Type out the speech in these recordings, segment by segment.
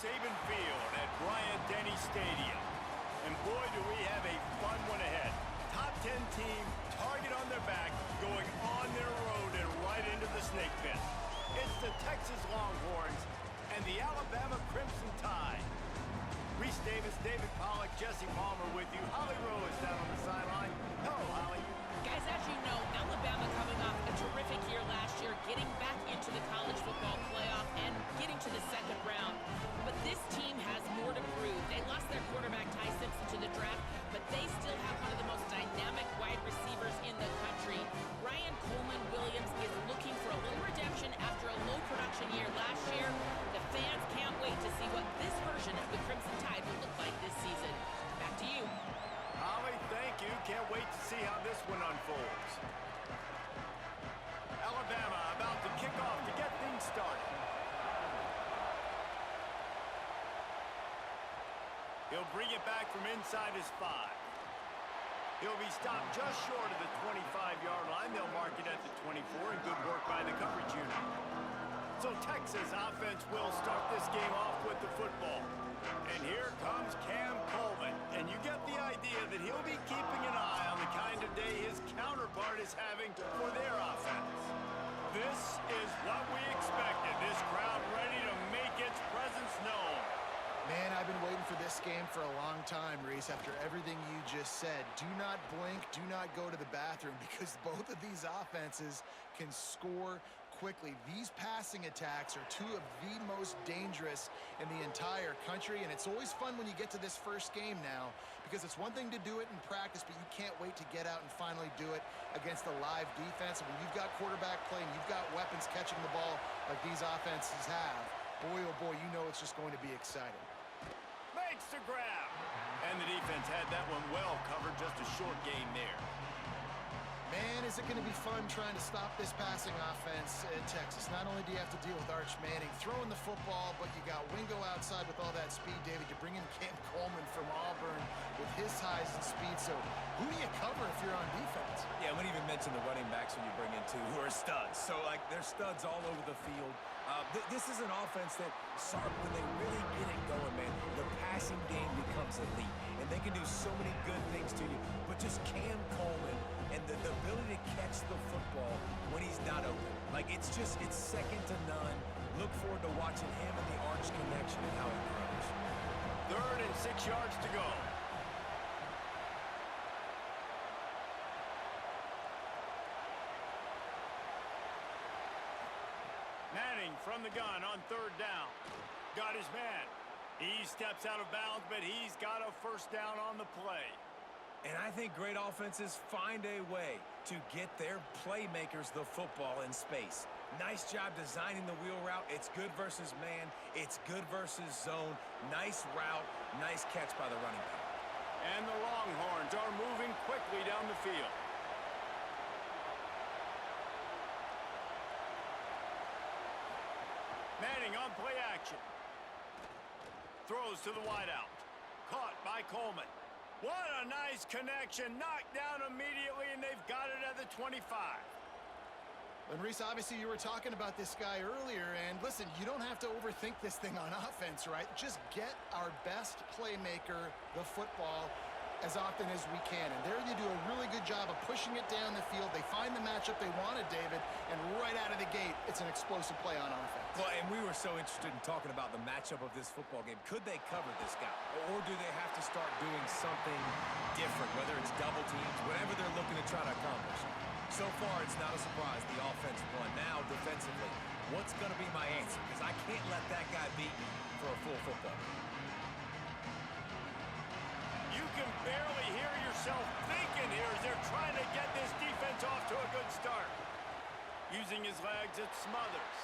Saban Field at Bryant-Denny Stadium. And boy, do we have a fun one ahead. Top 10 team, target on their back, going on their road and right into the snake pit. It's the Texas Longhorns and the Alabama Crimson Tide. Reese Davis, David Pollack, Jesse Palmer with you. Holly Rowe is down on the sideline. Hello, Holly. Guys, as you know, Alabama coming off a terrific year last year, getting back into the college football playoff and getting to the second round. But this team has more to prove. They lost their quarterback, Ty Simpson, to the draft, but they still have one of the most dynamic wide receivers in the country. Ryan Coleman-Williams is looking for a little redemption after a low production year last year. The fans can't wait to see what this version of the Crimson Tide will look like this season. Back to you. Holly, thank you. Can't wait to see how this one unfolds. Alabama about to kick off to get things started. He'll bring it back from inside his 5. He'll be stopped just short of the 25-yard line. They'll mark it at the 24, and good work by the coverage unit. So Texas offense will start this game off with the football. And here comes Cam Coleman. And you get the idea that he'll be keeping an eye on the kind of day his counterpart is having for their offense. This is what we expected. This crowd ready to make its presence known. Man, I've been waiting for this game for a long time, Reese, after everything you just said. Do not blink, do not go to the bathroom, because both of these offenses can score quickly. These passing attacks are two of the most dangerous in the entire country, and it's always fun when you get to this first game now, because it's one thing to do it in practice, but you can't wait to get out and finally do it against a live defense. And when you've got quarterback play and you've got weapons catching the ball like these offenses have, boy, oh boy, you know it's just going to be exciting. Makes the grab. And the defense had that one well covered, just a short game there. Man, is it going to be fun trying to stop this passing offense in Texas. Not only do you have to deal with Arch Manning throwing the football, but you got Wingo outside with all that speed, David. You bring in Cam Coleman from Auburn with his size and speed. So who do you cover if you're on defense? Yeah, we didn't even mention the running backs when you bring in two who are studs. So, like, they're studs all over the field. This is an offense that, Sark, when they really get it going, man, the passing game becomes elite. And they can do so many good things to you. But just Cam Coleman and the ability to catch the football when he's not open. Like, it's second to none. Look forward to watching him and the Arch connection and how it grows. 3rd and 6 yards to go. Manning from the gun on 3rd down. Got his man. He steps out of bounds, but he's got a first down on the play. And I think great offenses find a way to get their playmakers the football in space. Nice job designing the wheel route. It's good versus man. It's good versus zone. Nice route. Nice catch by the running back. And the Longhorns are moving quickly down the field. Manning on play action. Throws to the wideout. Caught by Coleman. What a nice connection. Knocked down immediately, and they've got it at the 25. And Reese, obviously you were talking about this guy earlier, and listen, you don't have to overthink this thing on offense, right? Just get our best playmaker the football as often as we can. And there you do a really good job of pushing it down the field. They find the matchup they wanted, David, and right out of the gate, it's an explosive play on offense. Well, and we were so interested in talking about the matchup of this football game. Could they cover this guy? Or do they have to start doing something different, whether it's double teams, whatever they're looking to try to accomplish? So far, it's not a surprise the offense won. Now, defensively, what's going to be my answer? Because I can't let that guy beat me for a full football. You can barely hear yourself thinking here as they're trying to get this defense off to a good start. Using his legs, it's Smothers.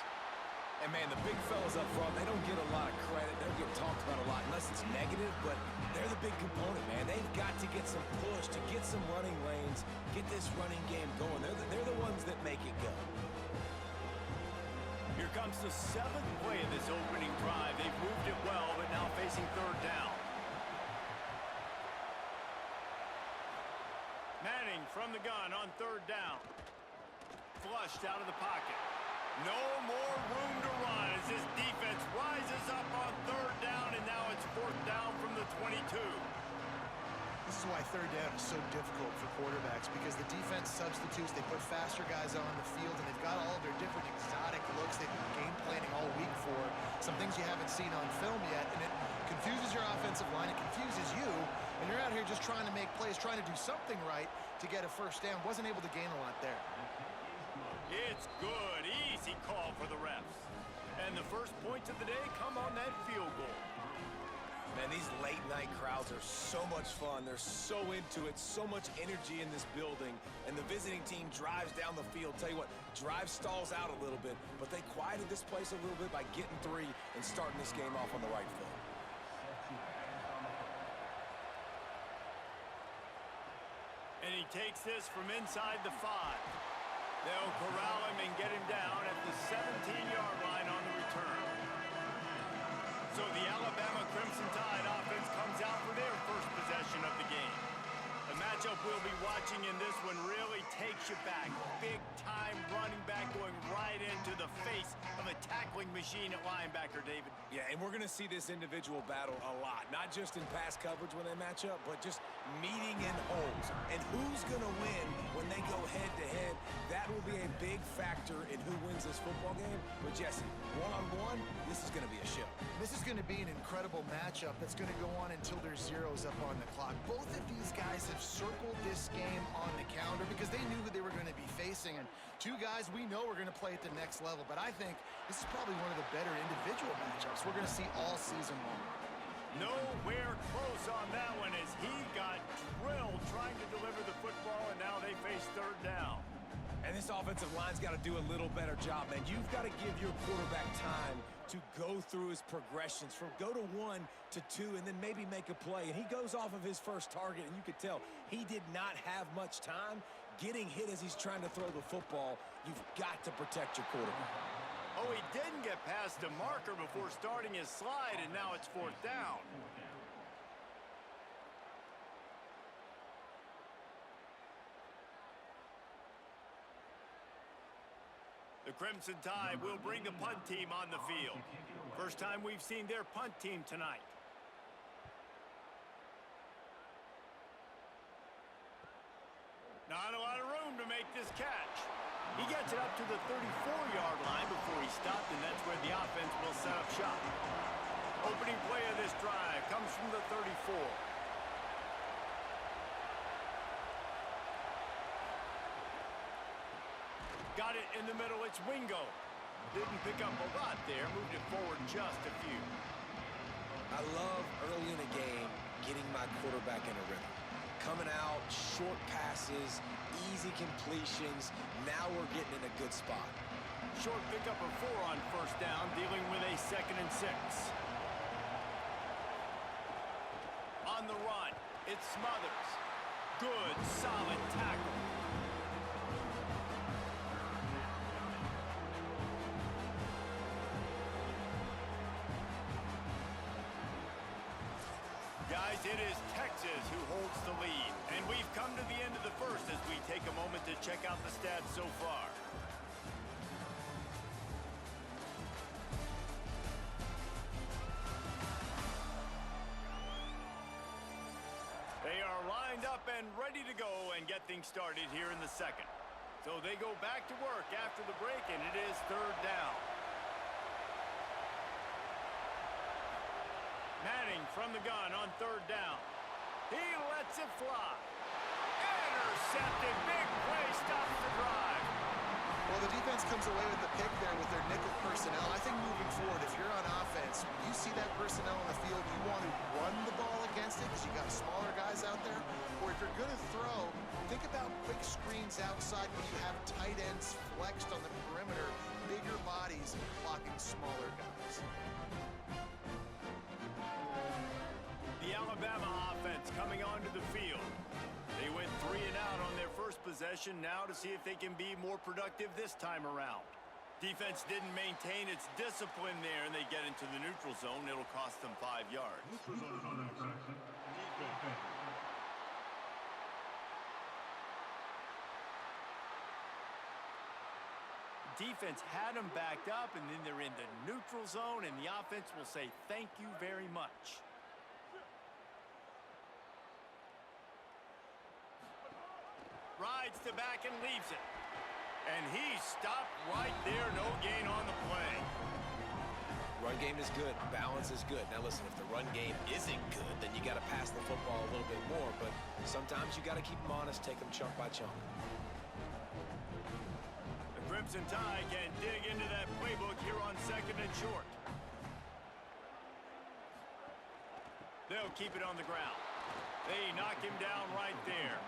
And, man, the big fellas up front, they don't get a lot of credit. They don't get talked about a lot unless it's negative, but they're the big component, man. They've got to get some push, to get some running lanes, get this running game going. They're the ones that make it go. Here comes the 7th play of this opening drive. They've moved it well, but now facing 3rd down. Manning from the gun on 3rd down. Flushed out of the pocket. No more room to run as this defense rises up on 3rd down so difficult for quarterbacks because the defense substitutes, they put faster guys on the field, and they've got all their different exotic looks they've been game planning all week for, some things you haven't seen on film yet, and it confuses your offensive line, it confuses you, and you're out here just trying to make plays, trying to do something right to get a first down. Wasn't able to gain a lot there. It's good. Easy call for the refs. And the first points of the day come on that field goal. Man, these late-night crowds are so much fun. They're so into it, so much energy in this building. And the visiting team drives down the field. Tell you what, drive stalls out a little bit, but they quieted this place a little bit by getting 3 and starting this game off on the right foot. And he takes this from inside the 5. They'll corral him and get him down at the 17-yard line on the return. So the Alabama Crimson Tide offense comes out for their first possession of the game. The matchup we'll be watching in this one really takes you back. Big-time running back going right into the face of a tackling machine at linebacker, David. Yeah, and we're going to see this individual battle a lot. Not just in pass coverage when they match up, but just meeting in holes. And who's going to win when they go head-to-head, that will be a big factor in who wins this football game. But, Jesse, one-on-one, this is going to be a show. This is going to be an incredible matchup that's going to go on until there's zeros up on the clock. Both of these guys have circled this game on the calendar because they knew who they were going to be facing. And two guys we know are going to play at the next level. But I think this is probably one of the better individual matchups we're going to see all season long. Nowhere close on that one as he got drilled trying to deliver the football, and now they face third down. And this offensive line's got to do a little better job, man. You've got to give your quarterback time to go through his progressions from go to 1 to 2 and then maybe make a play. And he goes off of his first target, and you could tell he did not have much time getting hit as he's trying to throw the football. You've got to protect your quarterback. Oh, he didn't get past the marker before starting his slide, and now it's fourth down. The Crimson Tide will bring the punt team on the field. First time we've seen their punt team tonight. Not a lot of room to make this catch. He gets it up to the 34-yard line before he stopped, and that's where the offense will set up shop. Opening play of this drive comes from the 34. Got it in the middle, it's Wingo. Didn't pick up a lot there, moved it forward just a few. I love early in a game getting my quarterback in a rhythm. Coming out, short passes, easy completions. Now we're getting in a good spot. Short pickup of 4 on first down, dealing with a 2nd and 6. On the run, it's Smothers. Good, solid tackle. Guys, it is Texas who holds the lead. And we've come to the end of the first as we take a moment to check out the stats so far. They are lined up and ready to go and get things started here in the second. So they go back to work after the break, and it is third down. Manning from the gun on third down. He lets it fly. Intercepted. Big play stops the drive. Well, the defense comes away with the pick there with their nickel personnel. I think moving forward, if you're on offense, when you see that personnel on the field, you want to run the ball against it because you got smaller guys out there. Or if you're going to throw, think about quick screens outside when you have tight ends flexed on the perimeter, bigger bodies blocking smaller guys. The Alabama offense coming onto the field. They went 3 and out on their first possession, now to see if they can be more productive this time around. Defense didn't maintain its discipline there, and they get into the neutral zone. It'll cost them 5 yards. Defense had them backed up, and then they're in the neutral zone, and the offense will say thank you very much. Rides to back and leaves it. And he stopped right there. No gain on the play. Run game is good. Balance is good. Now listen, if the run game isn't good, then you got to pass the football a little bit more. But sometimes you got to keep them honest, take them chunk by chunk. The Crimson Tide can dig into that playbook here on 2nd and short. They'll keep it on the ground. They knock him down right there.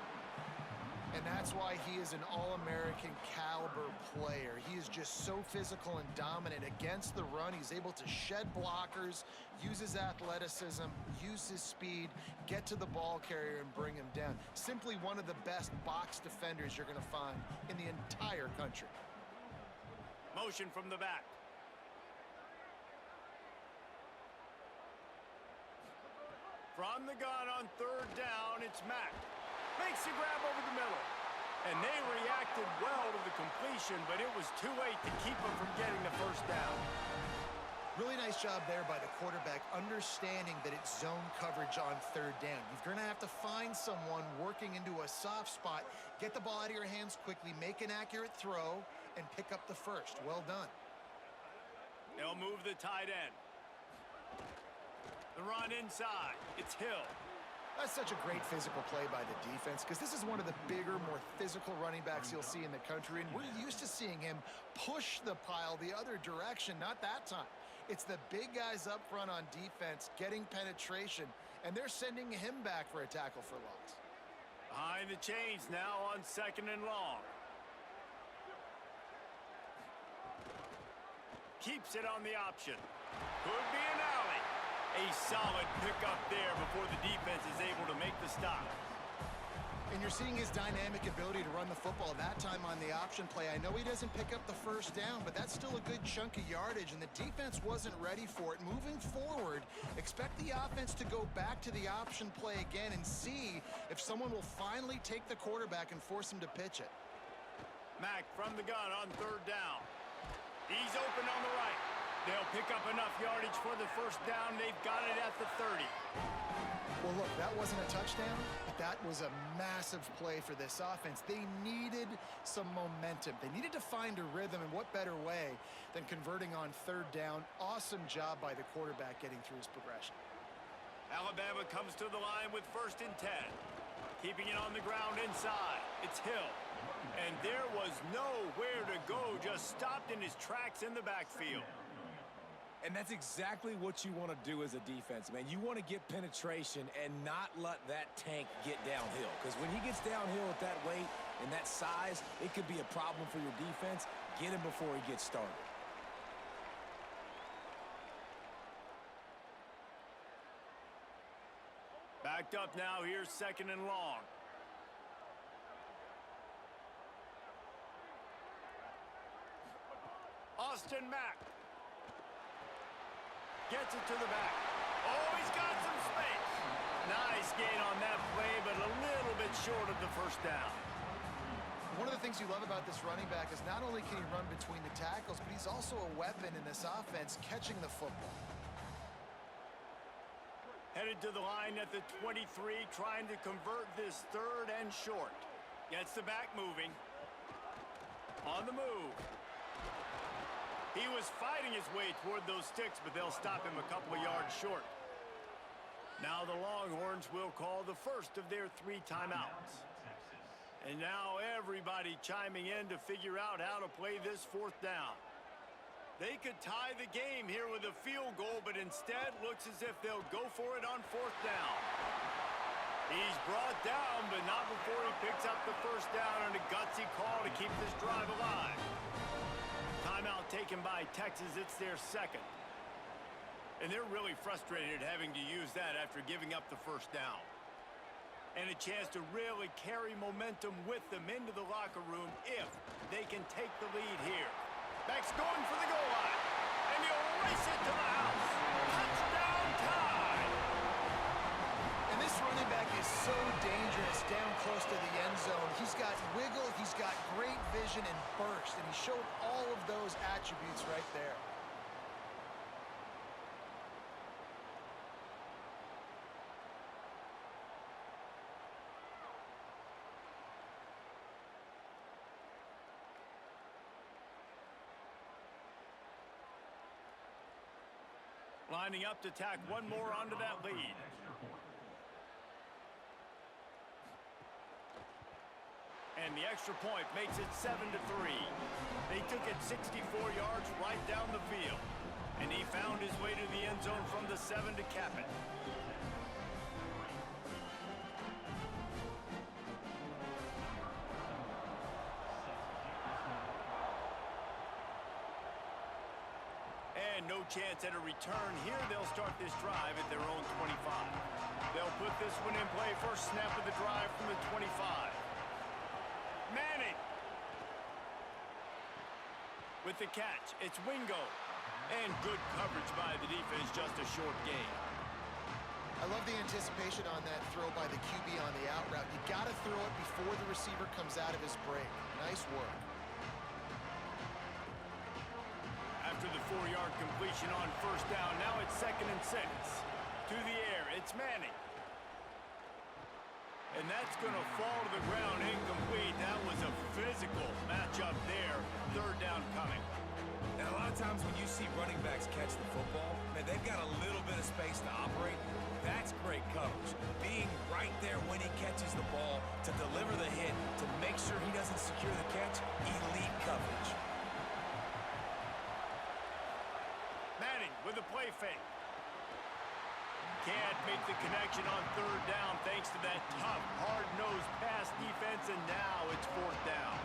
And that's why he is an All-American caliber player. He is just so physical and dominant against the run. He's able to shed blockers, use his athleticism, use his speed, get to the ball carrier and bring him down. Simply one of the best box defenders you're going to find in the entire country. Motion from the back. From the gun on 3rd down, it's Mack. Makes the grab over the middle. And they reacted well to the completion, but it was too late to keep them from getting the first down. Really nice job there by the quarterback, understanding that it's zone coverage on 3rd down. You're going to have to find someone working into a soft spot, get the ball out of your hands quickly, make an accurate throw, and pick up the first. Well done. They'll move the tight end. The run inside. It's Hill. That's such a great physical play by the defense because this is one of the bigger, more physical running backs you'll see in the country, and we're used to seeing him push the pile the other direction. Not that time. It's the big guys up front on defense getting penetration, and they're sending him back for a tackle for loss. Behind the chains now on 2nd and long. Keeps it on the option. Could be an alley. A solid pickup there before the defense is able to make the stop. And you're seeing his dynamic ability to run the football that time on the option play. I know he doesn't pick up the first down, but that's still a good chunk of yardage, and the defense wasn't ready for it. Moving forward, expect the offense to go back to the option play again and see if someone will finally take the quarterback and force him to pitch it. Mack from the gun on 3rd down. He's open on the right. They'll pick up enough yardage for the first down. They've got it at the 30. Well, look, that wasn't a touchdown, but that was a massive play for this offense. They needed some momentum. They needed to find a rhythm, and what better way than converting on 3rd down. Awesome job by the quarterback getting through his progression. Alabama comes to the line with 1st and 10. Keeping it on the ground inside. It's Hill. And there was nowhere to go, just stopped in his tracks in the backfield. And that's exactly what you want to do as a defense, man. You want to get penetration and not let that tank get downhill. Because when he gets downhill at that weight and that size, it could be a problem for your defense. Get him before he gets started. Backed up now, here's 2nd and long. Austin Mack. Gets it to the back. Oh, he's got some space. Nice gain on that play, but a little bit short of the first down. One of the things you love about this running back is not only can he run between the tackles, but he's also a weapon in this offense, catching the football. Headed to the line at the 23, trying to convert this 3rd and short. Gets the back moving. On the move. He was fighting his way toward those sticks, but they'll stop him a couple of yards short. Now the Longhorns will call the first of their 3 timeouts. And now everybody chiming in to figure out how to play this 4th down. They could tie the game here with a field goal, but instead looks as if they'll go for it on 4th down. He's brought down, but not before he picks up the first down on a gutsy call to keep this drive alive. Timeout taken by Texas. It's their 2nd. And they're really frustrated having to use that after giving up the first down. And a chance to really carry momentum with them into the locker room if they can take the lead here. Mack's going for the goal line. And he'll race it to the house. Touchdown time! And this running back is so dangerous down close to the end zone. He's got wiggle, he's got great vision and burst, and he showed all of those attributes right there. Lining up to tack one more onto that lead. And the extra point makes it 7-3. They took it 64 yards right down the field. And he found his way to the end zone from the 7 to cap it. And no chance at a return here. They'll start this drive at their own 25. They'll put this one in play. First snap of the drive from the 25. Manning. With the catch, it's Wingo. And good coverage by the defense, just a short gain. I love the anticipation on that throw by the QB on the out route. You got to throw it before the receiver comes out of his break. Nice work. After the 4-yard completion on first down, now it's 2nd and 6. To the air, it's Manning. And that's going to fall to the ground incomplete. That was a physical matchup there. 3rd down coming. Now, a lot of times when you see running backs catch the football, man, they've got a little bit of space to operate. That's great coverage. Being right there when he catches the ball to deliver the hit, to make sure he doesn't secure the catch, elite coverage. Manning with a play fake. Can't make the connection on 3rd down thanks to that tough, hard-nosed pass defense, and now it's 4th down.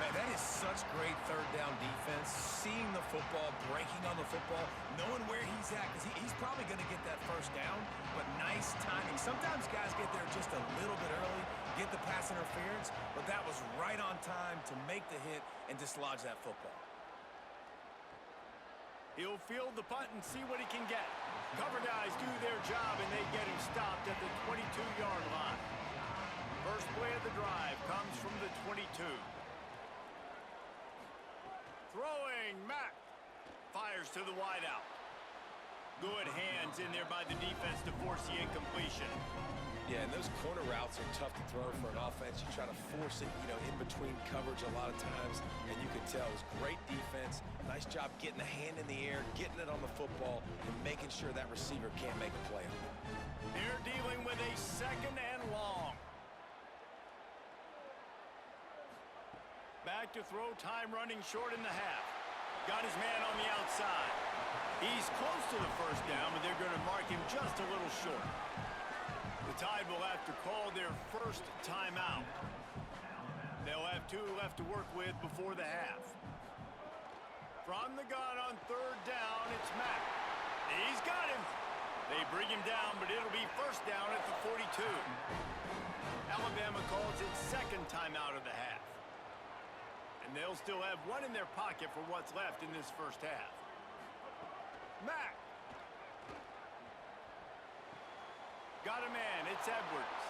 Man, that is such great 3rd down defense. Seeing the football, breaking on the football, knowing where he's at, because he's probably going to get that 1st down, but nice timing. Sometimes guys get there just a little bit early, get the pass interference, but that was right on time to make the hit and dislodge that football. He'll field the punt and see what he can get. Cover guys do their job, and they get him stopped at the 22-yard line. First play of the drive comes from the 22. Throwing, Mack. Fires to the wideout. Good hands in there by the defense to force the incompletion. Yeah, and those corner routes are tough to throw for an offense. You try to force it, in between coverage a lot of times, and you can tell it was great defense. Nice job getting the hand in the air, getting it on the football, and making sure that receiver can't make a play on it. They're dealing with a 2nd and long. Back to throw, time running short in the half. Got his man on the outside. He's close to the 1st down, but they're going to mark him just a little short. The Tide will have to call their first timeout. They'll have 2 left to work with before the half. From the gun on 3rd down, it's Mack. He's got him. They bring him down, but it'll be 1st down at the 42. Alabama calls its 2nd timeout of the half. And they'll still have 1 in their pocket for what's left in this 1st half. Mack. Got a man, it's Edwards.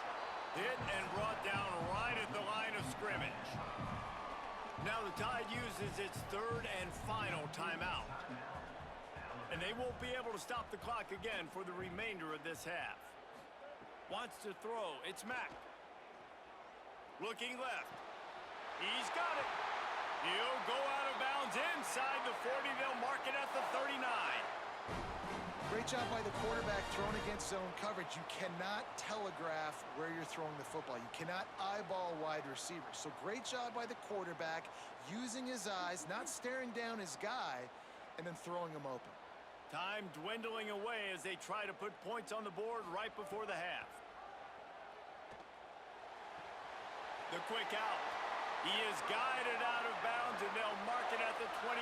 Hit and brought down right at the line of scrimmage. Now the Tide uses its 3rd and final timeout. And they won't be able to stop the clock again for the remainder of this half. Wants to throw, it's Mack. Looking left. He's got it. He'll go out of bounds inside the 40. They'll mark it at the 39. Great job by the quarterback thrown against zone coverage. You cannot telegraph where you're throwing the football. You cannot eyeball wide receivers. So great job by the quarterback using his eyes, not staring down his guy, and then throwing him open. Time dwindling away as they try to put points on the board right before the half. The quick out. He is guided out of bounds, and they'll mark it at the 28.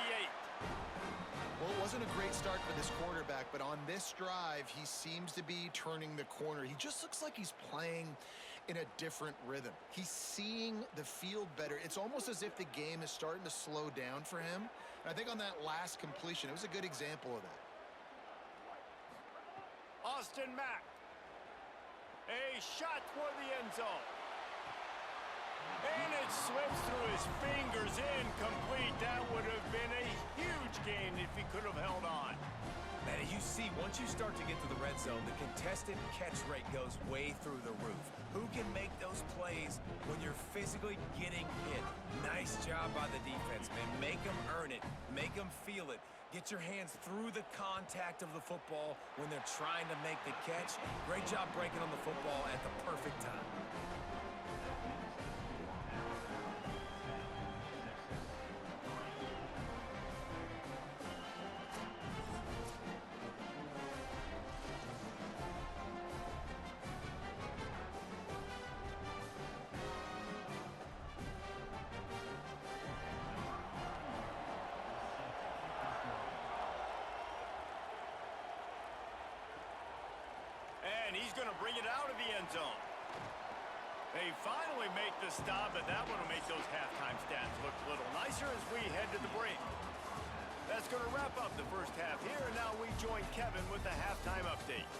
Well, it wasn't a great start for this quarterback, but on this drive, he seems to be turning the corner. He just looks like he's playing in a different rhythm. He's seeing the field better. It's almost as if the game is starting to slow down for him. And I think on that last completion, it was a good example of that. Austin Mack. A shot toward the end zone. And it slips through his fingers, incomplete. That would have been a huge gain if he could have held on. Man, you see, once you start to get to the red zone, the contested catch rate goes way through the roof. Who can make those plays when you're physically getting hit? Nice job by the defense, man. Make them earn it. Make them feel it. Get your hands through the contact of the football when they're trying to make the catch. Great job breaking on the football at the perfect time. And he's going to bring it out of the end zone. They finally make the stop, but that one will make those halftime stats look a little nicer as we head to the break. That's going to wrap up the first half here, and now we join Kevin with the halftime update.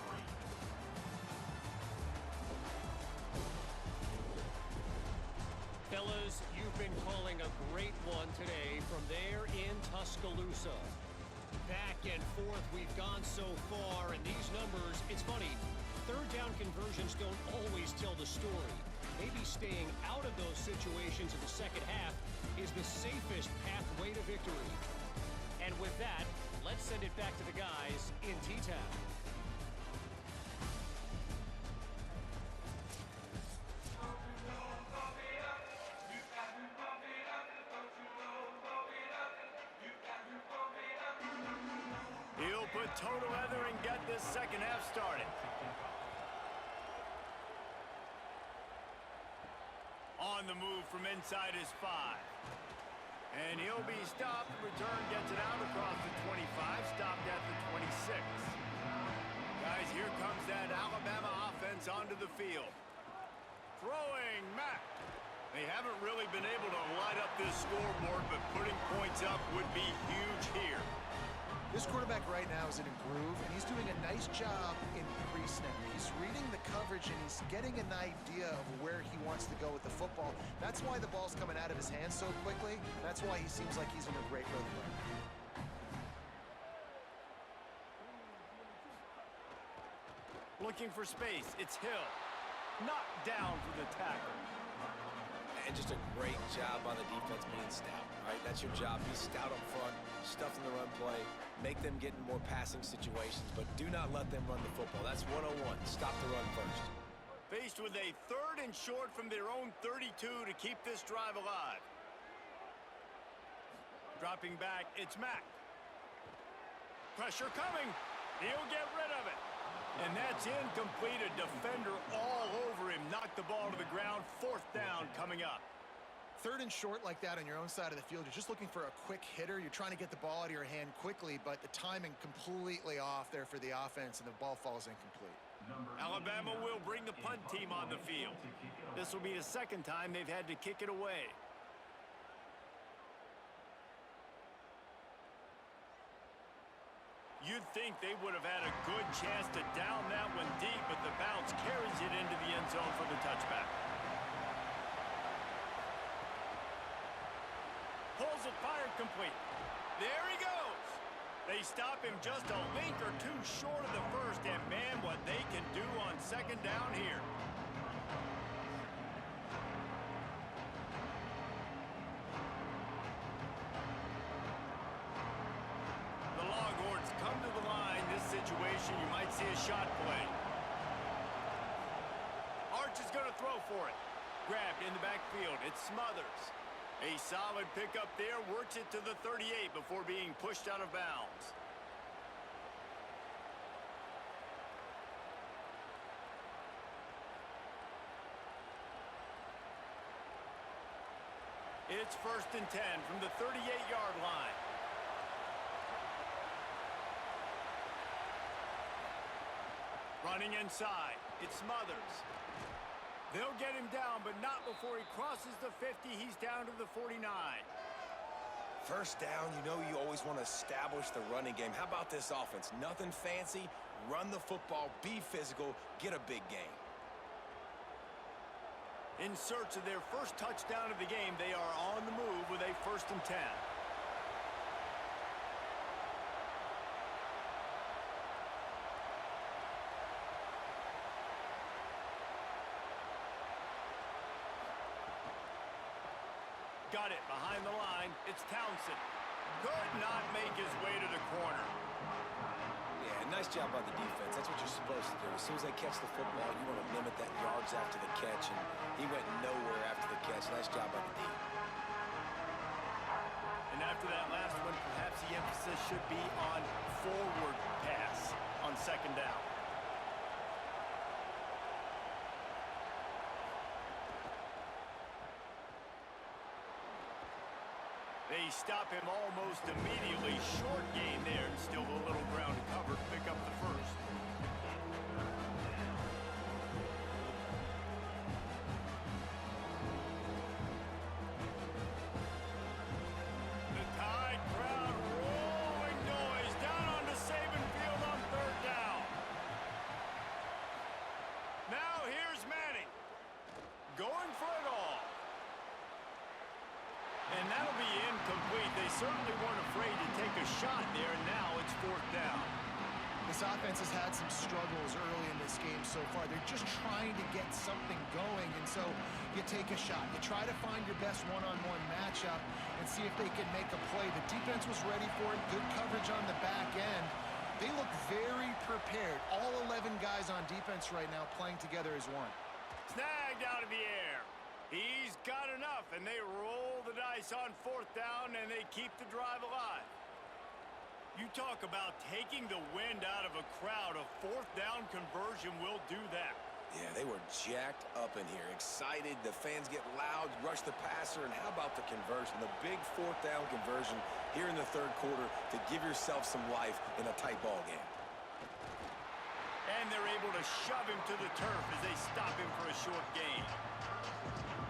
Fellas, you've been calling a great one today from there in Tuscaloosa. Back and forth we've gone so far, and these numbers, it's funny, third down conversions don't always tell the story. Maybe staying out of those situations in the second half is the safest pathway to victory. And with that, let's send it back to the guys in T-Town. He'll put total leather and get this second half started. On the move from inside his 5. And he'll be stopped. Return gets it out across the 25, stopped at the 26. Guys, here comes that Alabama offense onto the field. Throwing Mack. They haven't really been able to light up this scoreboard, but putting points up would be huge here. This quarterback right now is in a groove, and he's doing a nice job in pre-snap. He's reading the coverage, and he's getting an idea of where he wants to go with the football. That's why the ball's coming out of his hands so quickly. That's why he seems like he's in a great rhythm right now. Looking for space. It's Hill. Knocked down for the tackle. And just a great job on the defense being stout, right? That's your job. Be stout up front, stuff in the run play, make them get in more passing situations, but do not let them run the football. That's 101. Stop the run first. Faced with a 3rd and short from their own 32 to keep this drive alive. Dropping back, it's Mack. Pressure coming. He'll get rid of it. And that's incomplete. A defender all over him. Knocked the ball to the ground. 4th down coming up. 3rd and short like that on your own side of the field. You're just looking for a quick hitter. You're trying to get the ball out of your hand quickly, but the timing completely off there for the offense, and the ball falls incomplete. Alabama will bring the punt team on the field. This will be the 2nd time they've had to kick it away. You'd think they would have had a good chance to down that one deep, but the bounce carries it into the end zone for the touchback. Pulls it, fired complete. There he goes. They stop him just a link or two short of the first, and man, what they can do on 2nd down here. The Longhorns come to the line. This situation, you might see a shot play. Arch is going to throw for it. Grabbed in the backfield. It's Smothers. A solid pickup there. Works it to the 38 before being pushed out of bounds. It's 1st and 10 from the 38-yard line. Running inside, it's Smothers. They'll get him down, but not before he crosses the 50. He's down to the 49. First down, you know you always want to establish the running game. How about this offense? Nothing fancy. Run the football, be physical, get a big gain. In search of their first touchdown of the game, they are on the move with a 1st and 10. Got it behind the line. It's Townsend. Could not make his way to the corner. Yeah, nice job by the defense. That's what you're supposed to do. As soon as they catch the football, you want to limit that yards after the catch, and he went nowhere after the catch. Nice job by the D. And after that last one, perhaps the emphasis should be on forward pass on second down. They stop him almost immediately. Short gain there, and still a little ground to cover to pick up the first. The Tide crowd rolling noise down onto Saban Field on third down. Now here's Manning, going for it all. And that'll be incomplete. They certainly weren't afraid to take a shot there, and now it's fourth down. This offense has had some struggles early in this game so far. They're just trying to get something going, and so you take a shot. You try to find your best one-on-one matchup and see if they can make a play. The defense was ready for it. Good coverage on the back end. They look very prepared. All 11 guys on defense right now playing together as one. Snagged out of the air. He's got enough, and they roll the dice on fourth down, and they keep the drive alive. You talk about taking the wind out of a crowd. A fourth down conversion will do that. Yeah, they were jacked up in here, excited. The fans get loud, rush the passer, and how about the conversion? The big fourth down conversion here in the third quarter to give yourself some life in a tight ball game. And they're able to shove him to the turf as they stop him for a short gain.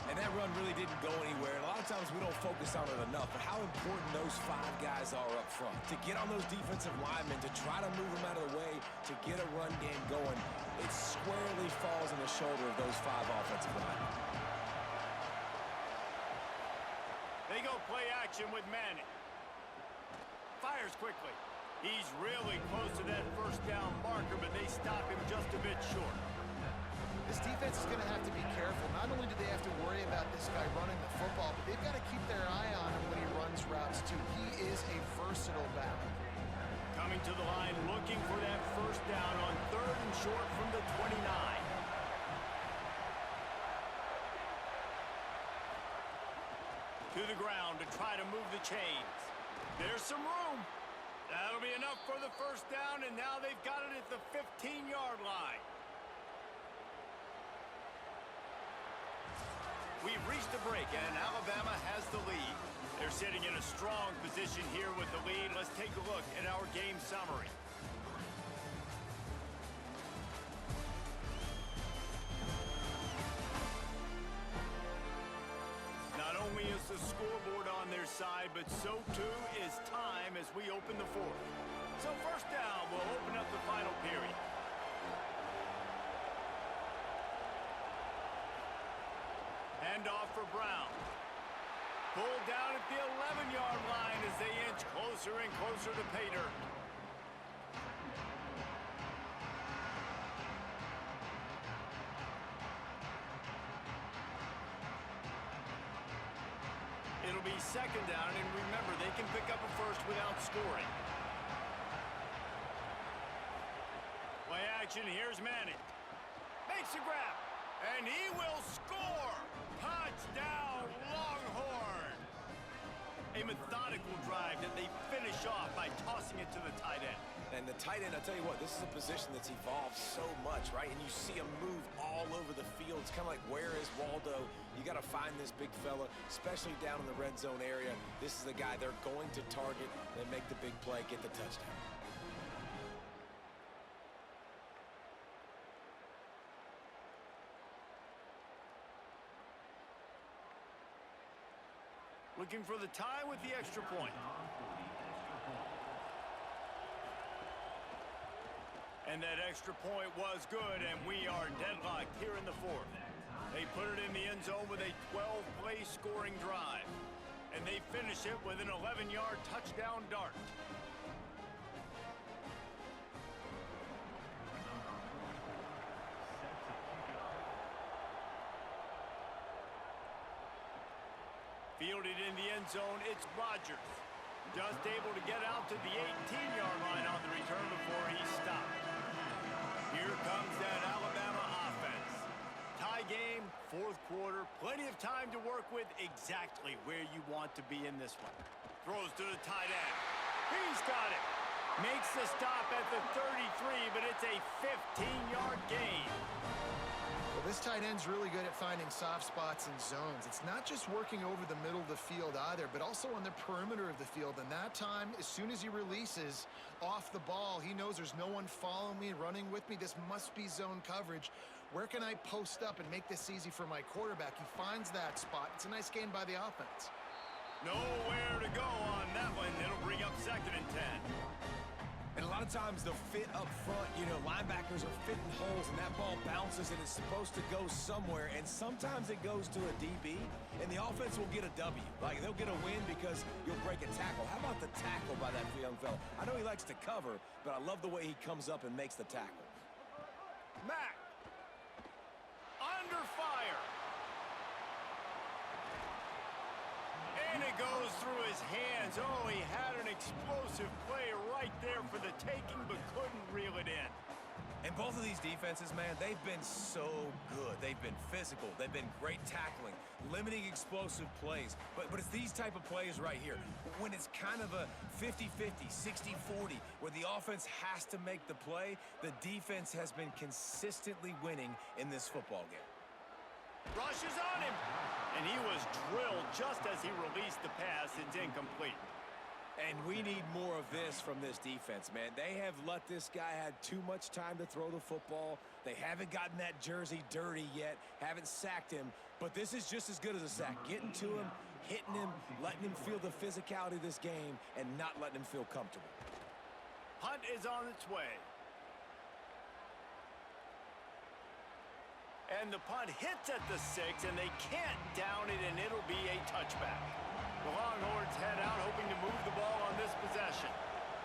And that run really didn't go anywhere. And a lot of times we don't focus on it enough, but how important those 5 guys are up front. To get on those defensive linemen, to try to move them out of the way, to get a run game going, it squarely falls on the shoulder of those 5 offensive linemen. They go play action with Manning. Fires quickly. He's really close to that first down marker, but they stop him just a bit short. This defense is going to have to be careful. Not only do they have to worry about this guy running the football, but they've got to keep their eye on him when he runs routes, too. He is a versatile back. Coming to the line, looking for that first down on third and short from the 29. To the ground to try to move the chains. There's some room. That'll be enough for the first down, and now they've got it at the 15-yard line. We've reached a break, and Alabama has the lead. They're sitting in a strong position here with the lead. Let's take a look at our game summary. Not only is the scoreboard on their side, but so too is time as we open the fourth. So first down will open up the final period. Handoff for Brown. Pulled down at the 11-yard line as they inch closer and closer to pay dirt. It'll be second down, and remember, they can pick up a first without scoring. Play action, here's Manning. Makes a grab, and he will score! Touchdown, Longhorn! A methodical drive that they finish off by tossing it to the tight end. And the tight end, I'll tell you what, this is a position that's evolved so much, right? And you see him move all over the field. It's kind of like, where is Waldo? You got to find this big fella, especially down in the red zone area. This is the guy they're going to target and make the big play, get the touchdown. Looking for the tie with the extra point. And that extra point was good, and we are deadlocked here in the fourth. They put it in the end zone with a 12-play scoring drive. And they finish it with an 11-yard touchdown dart. Fielded in the end zone, it's Rodgers. Just able to get out to the 18-yard line on the return before he stopped. Here comes that Alabama offense. Tie game, fourth quarter, plenty of time to work with, exactly where you want to be in this one. Throws to the tight end. He's got it. Makes the stop at the 33, but it's a 15-yard gain. Well, this tight end's really good at finding soft spots and zones. It's not just working over the middle of the field either, but also on the perimeter of the field. And that time, as soon as he releases off the ball, he knows there's no one following me, running with me. This must be zone coverage. Where can I post up and make this easy for my quarterback? He finds that spot. It's a nice game by the offense. Nowhere to go on that one. It'll bring up 2nd and 10. And a lot of times the fit up front, you know, linebackers are fitting holes and that ball bounces and it's supposed to go somewhere. And sometimes it goes to a DB and the offense will get a W. Like they'll get a win because you'll break a tackle. How about the tackle by that young fella? I know he likes to cover, but I love the way he comes up and makes the tackle. Mack. Under fire. And it goes through his hands. Oh, he had an explosive play right there for the taking, but couldn't reel it in. And both of these defenses, man, they've been so good. They've been physical. They've been great tackling, limiting explosive plays. But it's these type of plays right here. When it's kind of a 50-50, 60-40, where the offense has to make the play, the defense has been consistently winning in this football game. Rushes on him. And he was drilled just as he released the pass. It's incomplete. And we need more of this from this defense, man. They have let this guy have too much time to throw the football. They haven't gotten that jersey dirty yet, haven't sacked him. But this is just as good as a sack. Getting to him, hitting him, letting him feel the physicality of this game, and not letting him feel comfortable. Punt is on its way. And the punt hits at the 6, and they can't down it, and it'll be a touchback. The Longhorns head out hoping to move the ball on this possession.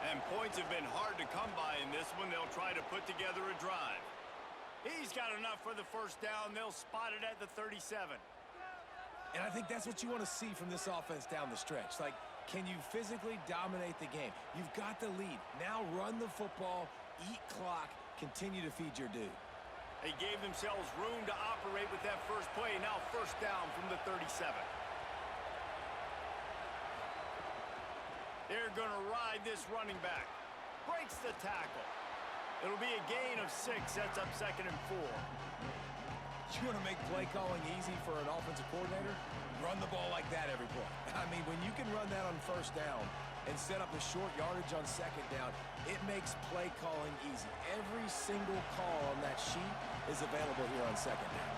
And points have been hard to come by in this one. They'll try to put together a drive. He's got enough for the first down. They'll spot it at the 37. And I think that's what you want to see from this offense down the stretch. Like, can you physically dominate the game? You've got the lead. Now run the football, eat clock, continue to feed your dude. They gave themselves room to operate with that first play. Now first down from the 37. They're going to ride this running back. Breaks the tackle. It'll be a gain of 6. Sets up 2nd and 4. You want to make play calling easy for an offensive coordinator? Run the ball like that every play. I mean, when you can run that on first down and set up the short yardage on 2nd down, it makes play calling easy. Every single call on that sheet is available here on 2nd down.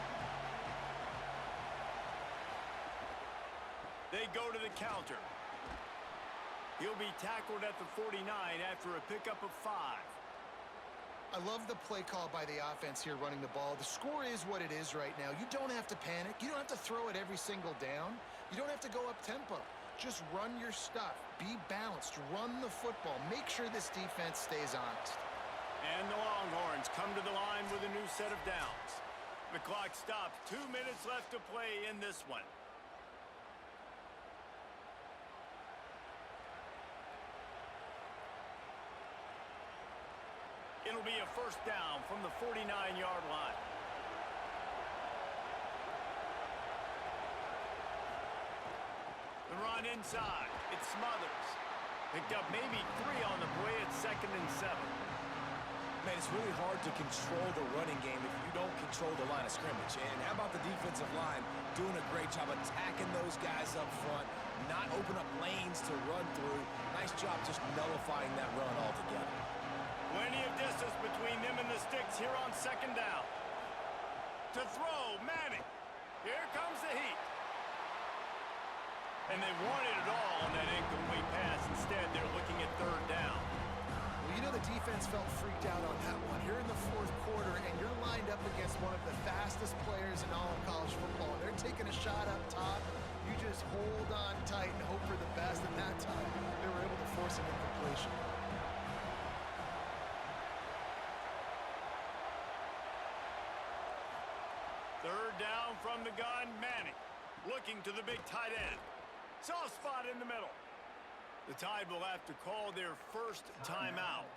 They go to the counter. He'll be tackled at the 49 after a pickup of 5. I love the play call by the offense here running the ball. The score is what it is right now. You don't have to panic. You don't have to throw it every single down. You don't have to go up tempo. Just run your stuff. Be balanced. Run the football. Make sure this defense stays honest. And the Longhorns come to the line with a new set of downs. The clock stops. 2 minutes left to play in this one. It'll be a first down from the 49-yard line. The run inside. It smothers. Picked up maybe 3 on the play at 2nd and 7. Man, it's really hard to control the running game if you don't control the line of scrimmage. And how about the defensive line doing a great job attacking those guys up front, not open up lanes to run through. Nice job just nullifying that run altogether. Plenty of distance between them and the sticks here on 2nd down. To throw, Manning. Here comes the heat. And they wanted it all on that incomplete pass. Instead, they're looking at 3rd down. Well, you know the defense felt freaked out on that one. You're in the 4th quarter, and you're lined up against one of the fastest players in all of college football. They're taking a shot up top. You just hold on tight and hope for the best. And that time, they were able to force an incompletion. Third down from the gun, Manning. Looking to the big tight end. Soft spot in the middle. The Tide will have to call their first timeout.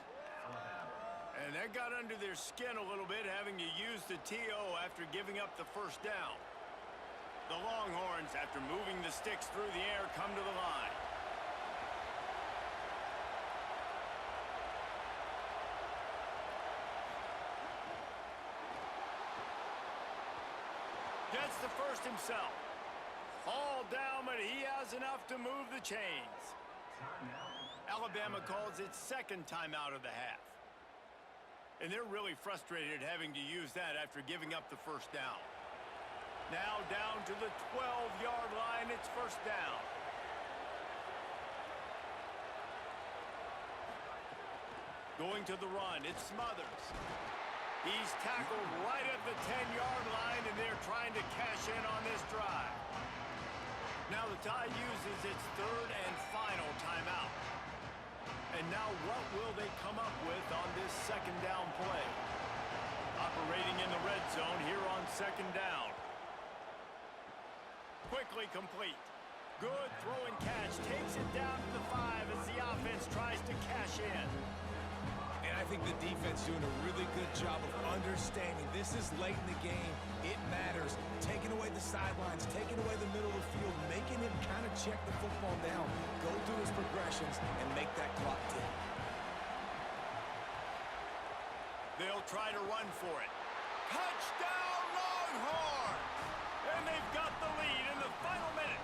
And that got under their skin a little bit, having to use the TO after giving up the first down. The Longhorns, after moving the sticks through the air, come to the line. Gets the first himself. All down, but he has enough to move the chains. Alabama calls its second timeout of the half. And they're really frustrated having to use that after giving up the first down. Now down to the 12-yard line, it's first down. Going to the run, it's Smothers. He's tackled right at the 10-yard line, and they're trying to cash in on this drive. Now the Tide uses its third and final timeout. And now what will they come up with on this second down play? Operating in the red zone here on second down. Quickly complete. Good throw and catch. Takes it down to the 5 as the offense tries to cash in. And I think the defense doing a really good job of understanding this is late in the game. It matters. Taking away the sidelines, taking away the middle of the field, making him kind of check the football down, go through his progressions, and make that clock tick. They'll try to run for it. Touchdown, Longhorns! And they've got the lead in the final minute.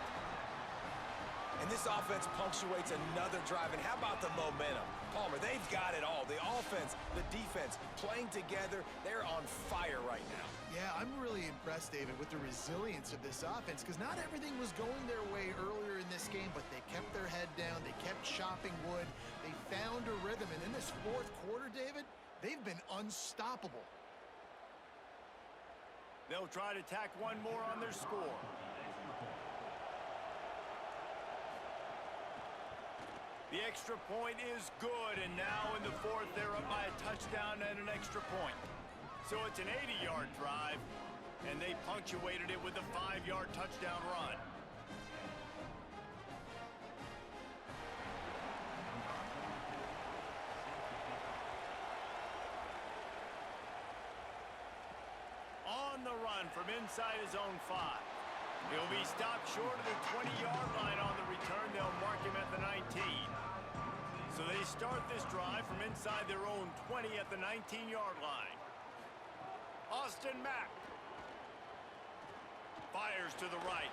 And this offense punctuates another drive. And how about the momentum? Palmer, they've got it all. The offense, the defense, playing together. They're on fire right now. Yeah, I'm really impressed, David, with the resilience of this offense, because not everything was going their way earlier in this game, but they kept their head down. They kept chopping wood. They found a rhythm. And in this fourth quarter, David, they've been unstoppable. They'll try to tack one more on their score. The extra point is good, and now in the fourth, they're up by a touchdown and an extra point. So it's an 80-yard drive, and they punctuated it with a 5-yard touchdown run. On the run from inside his own 5. He'll be stopped short of the 20-yard line on the return. They'll mark him at the 19. So they start this drive from inside their own 20 at the 19-yard line. Austin Mack fires to the right.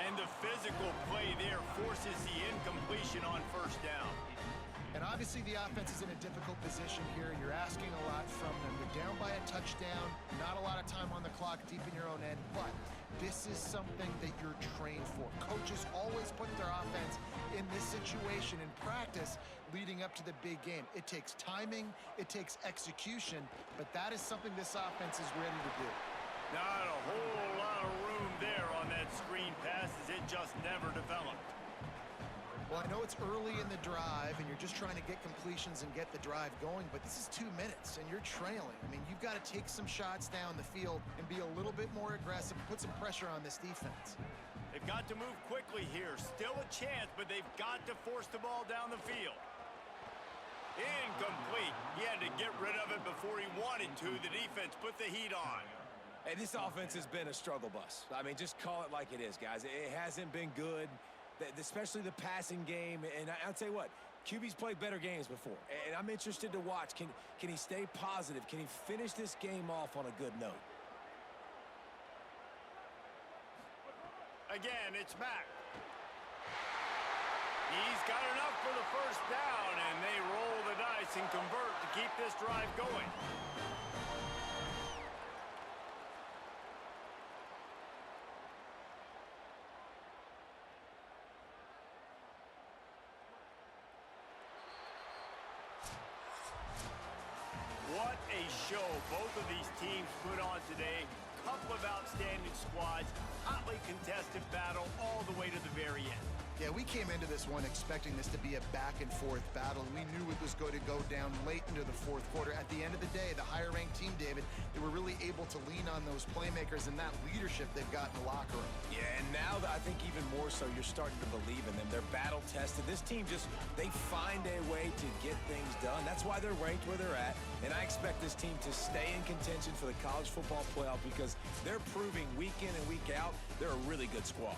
And the physical play there forces the incompletion on first down. And obviously the offense is in a difficult position here. You're asking a lot from them. They're down by a touchdown, not a lot of time on the clock deep in your own end, but this is something that you're trained for. Coaches always put their offense in this situation in practice leading up to the big game. It takes timing, it takes execution, but that is something this offense is ready to do. Not a whole lot of room there on that screen pass as it just never developed. Well, I know it's early in the drive, and you're just trying to get completions and get the drive going, but this is 2 minutes, and you're trailing. I mean, you've got to take some shots down the field and be a little bit more aggressive, put some pressure on this defense. They've got to move quickly here. Still a chance, but they've got to force the ball down the field. Incomplete. He had to get rid of it before he wanted to. The defense put the heat on. Hey, this offense has been a struggle bus. I mean, just call it like it is, guys. It hasn't been good, especially the passing game. And I'll tell you what, QB's played better games before. And I'm interested to watch. Can he stay positive? Can he finish this game off on a good note? Again, it's Mack. He's got enough for the first down, and they roll the dice and convert to keep this drive going. What a show both of these teams put on today. Couple of outstanding squads, hotly contested battle all the way to the very end. Yeah, we came into this one expecting this to be a back-and-forth battle. We knew it was going to go down late into the fourth quarter. At the end of the day, the higher-ranked team, David, they were really able to lean on those playmakers and that leadership they've got in the locker room. Yeah, and now I think even more so, you're starting to believe in them. They're battle-tested. This team they find a way to get things done. That's why they're ranked where they're at. And I expect this team to stay in contention for the college football playoff because they're proving week in and week out they're a really good squad.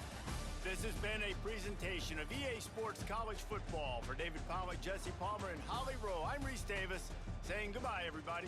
This has been a presentation of EA Sports College Football. For David Palmer, Jesse Palmer, and Holly Rowe, I'm Reese Davis saying goodbye, everybody.